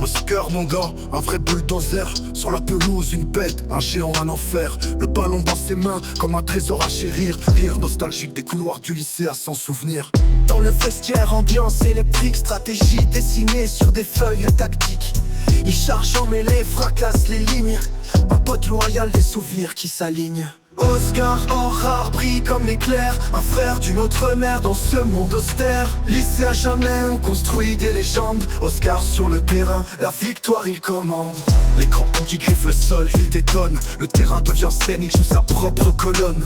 Oscar mon gars, un vrai bulldozer. Sur la pelouse une bête, un géant, un enfer. Le ballon dans ses mains comme un trésor à chérir. Rire nostalgique des couloirs du lycée à s'en souvenir. Dans le vestiaire, ambiance électrique, stratégie dessinée sur des feuilles tactiques. Il charge en mêlée, fracasse les lignes. Un pote loyal, des souvenirs qui s'alignent. Oscar, or rare, brille comme l'éclair. Un frère d'une autre mère dans ce monde austère. Lycée à jamais, on construit des légendes. Oscar sur le terrain, la victoire il commande. Les crampons qui griffent le sol, il détonne. Le terrain devient scène, il joue sa propre colonne.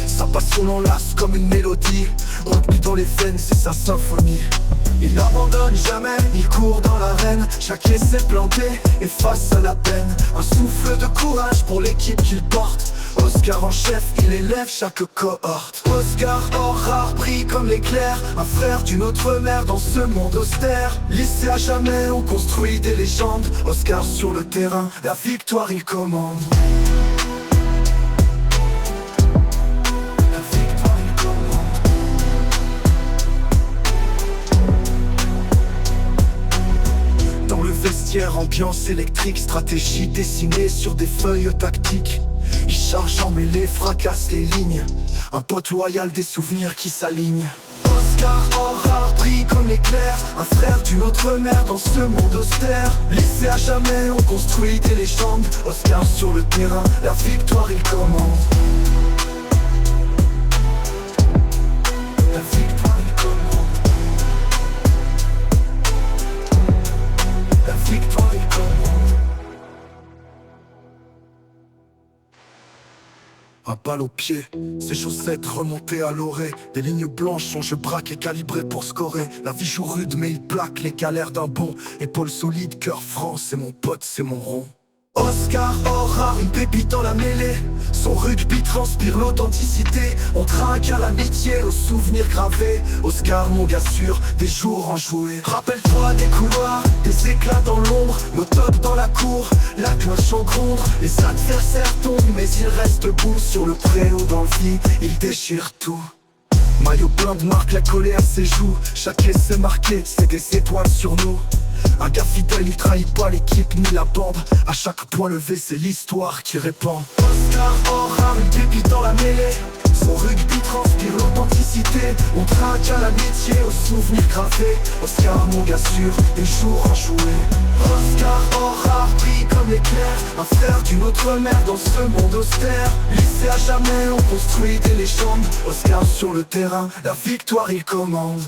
Sa passion l'enlace comme une mélodie. Retenue dans les veines, c'est sa symphonie. Il n'abandonne jamais, il court dans l'arène. Chaque essai planté efface la peine. Un souffle de courage pour l'équipe qu'il porte. Oscar en chef, il élève chaque cohorte. Oscar, or rare, brille comme l'éclair. Un frère d'une autre mère dans ce monde austère. Lycée à jamais, on construit des légendes. Oscar sur le terrain, la victoire il commande. Vestiaire, ambiance électrique, stratégie dessinée sur des feuilles tactiques. Il charge en mêlée, fracasse les lignes. Un pote loyal, des souvenirs qui s'alignent. Oscar, or rare, brille comme l'éclair. Un frère d'une autre mère dans ce monde austère. Lycée à jamais, on construit des légendes. Oscar sur le terrain, la victoire il commande. La victoire il commande. La victoire il commande. Un balle au pied, ses chaussettes remontées à l'orée. Des lignes blanches, son jeu braqué calibré pour scorer. La vie joue rude mais il plaque les galères d'un bon. Épaule solide, cœur franc, c'est mon pote, c'est mon rond. Oscar, or rare, une pépite dans la mêlée. Son rugby transpire l'authenticité. On trinque à l'amitié, aux souvenirs gravés. Oscar, mon gars sûr, des jours enjoués. Rappelle-toi des couloirs, des éclats dans l'ombre. Nos tops dans la cour, la cloche en gronde. Les adversaires tombent, mais il reste debout. Sur le préau dans le vide, il déchire tout. Maillot plein de marque, la collée à ses joues. Chaque essai marqué, c'est des étoiles sur nous. Un gars fidèle, il trahit pas l'équipe ni la bande. À chaque point levé, c'est l'histoire qui répand. Oscar, or rare, une pépite dans la mêlée. Son rugby transpire l'authenticité. On trinque à l'amitié, aux souvenirs gravés. Oscar, mon gars sûr, des jours enjoués. Oscar, or rare, brille comme l'éclair. Un frère d'une autre mère dans ce monde austère. Lycée à jamais, on construit des légendes. Oscar sur le terrain, la victoire il commande.